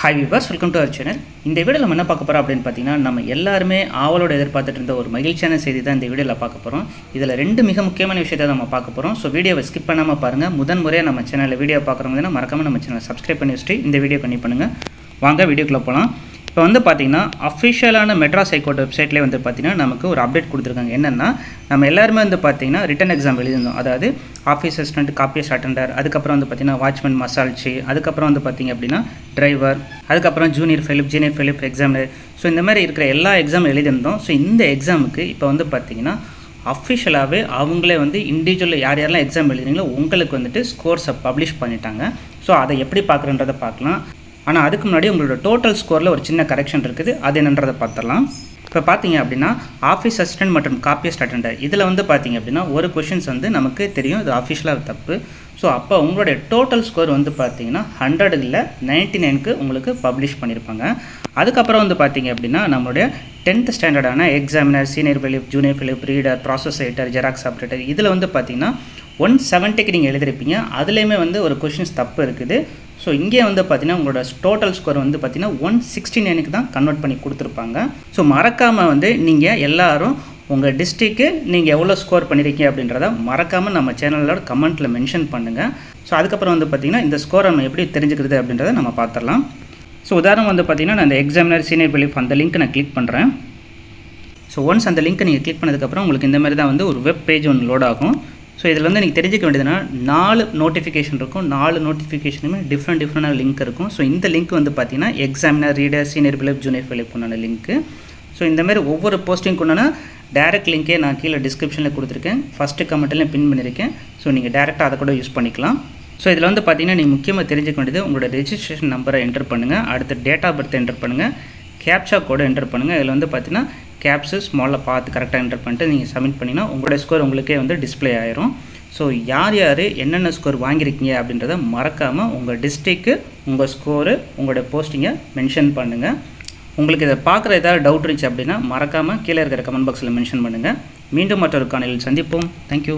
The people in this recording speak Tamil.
Hi viewers, welcome to our channel. இந்த வீடியோல நம்ம என்ன பார்க்க போறோம் அப்படினு பாத்தீங்கன்னா நம்ம எல்லாரும் ஆவலோட எதிர்பார்த்துட்டு இருந்த ஒரு மகிழ்ச்சியான செய்தி தான் இந்த வீடியோல பார்க்க போறோம். இதுல ரெண்டு மிக முக்கியமான விஷயத்தை நம்ம பார்க்க போறோம். சோ வீடியோவை ஸ்கிப் பண்ணாம பாருங்க. முதன் முறையா நம்ம சேனல்ல வீடியோ பார்க்கறவங்க மறக்காம நம்ம சேனலை சப்ஸ்கிரைப் பண்ணி வச்சிட்டு இந்த வீடியோ கண்டிப்பா பண்ணுங்க. வாங்க வீடியோக்குள்ள போலாம். இப்போ வந்து பாத்தீங்கன்னா அபிஷியலான மெட்ராஸ் ஹைகோர்ட் வெப்சைட்லயே வந்து பாத்தீங்கன்னா நமக்கு ஒரு அப்டேட் கொடுத்திருக்காங்க. என்னன்னா நம்ம எல்லாரும் வந்து பாத்தீங்கன்னா ரிட்டன் எக்ஸாம் எழுதினோம். அதாவது ஆபீஸ் அசிஸ்டன்ட், காப்பியஸ் அட்டெண்டர், அதுக்கு அப்புறம் வந்து பாத்தீங்கன்னா வாட்ச்மேன், மசால்ச்சி, அதுக்கு அப்புறம் வந்து பாத்தீங்க அப்படினா டிரைவர், அதுக்கு அப்புறம் ஜூனியர் ஃபெலிப் எக்ஸாமினர். சோ இந்த மாதிரி இருக்கிற எல்லா எக்ஸாம் எழுதினோம். சோ இந்த எக்ஸாமுக்கு இப்போ வந்து பாத்தீங்கன்னா அபிஷியலாவே அவங்களே வந்து இன்டிவிஜுவல் யார் யாரெல்லாம் எக்ஸாம் எழுதுறீங்களோ உங்களுக்கு வந்துட்டு ஸ்கோர்ஸை பப்ளிஷ் பண்ணிட்டாங்க. சோ அதை எப்படி பார்க்குறன்றதை பார்க்கலாம். ஆனால் அதுக்கு முன்னாடி உங்களோட டோட்டல் ஸ்கோரில் ஒரு சின்ன கரெக்ஷன் இருக்குது. அது என்னன்றதை பார்த்துடலாம். இப்போ பார்த்தீங்க அப்படின்னா ஆஃபீஸ் அசிஸ்டன்ட் மற்றும் காப்பியஸ்ட் அட்டெண்டர் இதில் வந்து பார்த்தீங்க அப்படின்னா ஒரு கொஷின்ஸ் வந்து நமக்கு தெரியும் இது அஃபிஷியலாக தப்பு. ஸோ அப்போ உங்களுடைய டோட்டல் ஸ்கோர் வந்து பார்த்தீங்கன்னா 100 இல்லை 99க்கு உங்களுக்கு பப்ளிஷ் பண்ணியிருப்பாங்க. அதுக்கப்புறம் வந்து பார்த்தீங்க அப்படின்னா நம்மளுடைய 10th ஸ்டாண்டர்டான எக்ஸாமினர், சீனியர் ஃபெலிப், ஜூனியர் ஃபெலிப், reader, process writer, xerox operator இதில் வந்து பார்த்தீங்கன்னா 170க்கு நீங்கள் எழுதிருப்பீங்க. அதுலேயுமே வந்து ஒரு கொஷின்ஸ் தப்பு இருக்குது. ஸோ இங்கே வந்து பார்த்தீங்கன்னா உங்களோட டோட்டல் ஸ்கோர் வந்து பார்த்தீங்கன்னா 169க்கு தான் கன்வெர்ட் பண்ணி கொடுத்துருப்பாங்க. ஸோ மறக்காமல் வந்து நீங்கள் எல்லாரும் உங்கள் டிஸ்ட்ரிக்கு நீங்கள் எவ்வளோ ஸ்கோர் பண்ணியிருக்கீங்க அப்படின்றத மறக்காமல் நம்ம சேனலோட கமெண்ட்டில் மென்ஷன் பண்ணுங்கள். ஸோ அதுக்கப்புறம் வந்து பார்த்திங்கன்னா இந்த ஸ்கோரை நம்ம எப்படி தெரிஞ்சுக்கிறது அப்படின்றத நம்ம பார்த்துடலாம். ஸோ உதாரணம் வந்து பார்த்திங்கன்னா நான் இந்த எக்ஸாமினர், சீனியர் ஃபெலிப் அந்த லிங்க் நான் கிளிக் பண்ணுறேன். ஸோ ஒன்ஸ் அந்த லிங்க்கை நீங்கள் கிளிக் பண்ணதுக்கப்புறம் உங்களுக்கு இந்த மாதிரி தான் வந்து ஒரு வெப் பேஜ் ஒன்று லோட் ஆகும். ஸோ இதில் வந்து நீங்கள் தெரிஞ்சிக்க வேண்டியதுன்னா 4 நோட்டிஃபிகேஷன் இருக்கும். 4 நோட்டிஃபிகேஷனுமே டிஃப்ரெண்டான லிங்க் இருக்கும். ஸோ இந்த லிங்க் வந்து பார்த்தீங்கன்னா எக்ஸாமினர், ரீடர், சீனியர் ஃபெலிப், ஜூனியர் ஃபெலிப் உண்டான லிங்க்கு. ஸோ இந்தமாதிரி ஒவ்வொரு போஸ்டிங்க்கு உண்டான டேரக்ட் லிங்க்கே நான் கீழே டிஸ்கிரிப்ஷனில் கொடுத்துருக்கேன். ஃபஸ்ட்டு கமெண்ட்லையும் பின் பண்ணியிருக்கேன். ஸோ நீங்கள் டேரெக்டாக அதை கூட யூஸ் பண்ணிக்கலாம். ஸோ இதில் வந்து பார்த்தீங்கன்னா நீங்கள் முக்கியமாக தெரிஞ்சுக்க வேண்டியது உங்களோட ரெஜிஸ்ட்ரேஷன் நம்பரை என்டர் பண்ணுங்கள். அடுத்து டேட் ஆஃப் பர்த் என்டர் பண்ணுங்கள். கேப்சா கோடை என்டர் பண்ணுங்கள். இதில் வந்து பார்த்தீங்கன்னா கேப்ஸு ஸ்மாலில் பார்த்து கரெக்டாக என்டர் பண்ணிட்டு நீங்கள் சப்மிட் பண்ணிங்கன்னா உங்களோட ஸ்கோர் உங்களுக்கே வந்து டிஸ்பிளே ஆயிரும். ஸோ யார் யார் என்னென்ன ஸ்கோர் வாங்கியிருக்கீங்க அப்படின்றத மறக்காமல் உங்கள் டிஸ்ட்ரிக்கு, உங்கள் ஸ்கோரு, உங்களோட போஸ்டிங்கை மென்ஷன் பண்ணுங்கள். உங்களுக்கு இதை பார்க்குற ஏதாவது டவுட் இருந்துச்சு அப்படின்னா மறக்காமல் கீழே இருக்கிற கமெண்ட் பாக்ஸில் மென்ஷன் பண்ணுங்கள். மீண்டும் மற்றொரு காணொளியில் சந்திப்போம். தேங்க்யூ.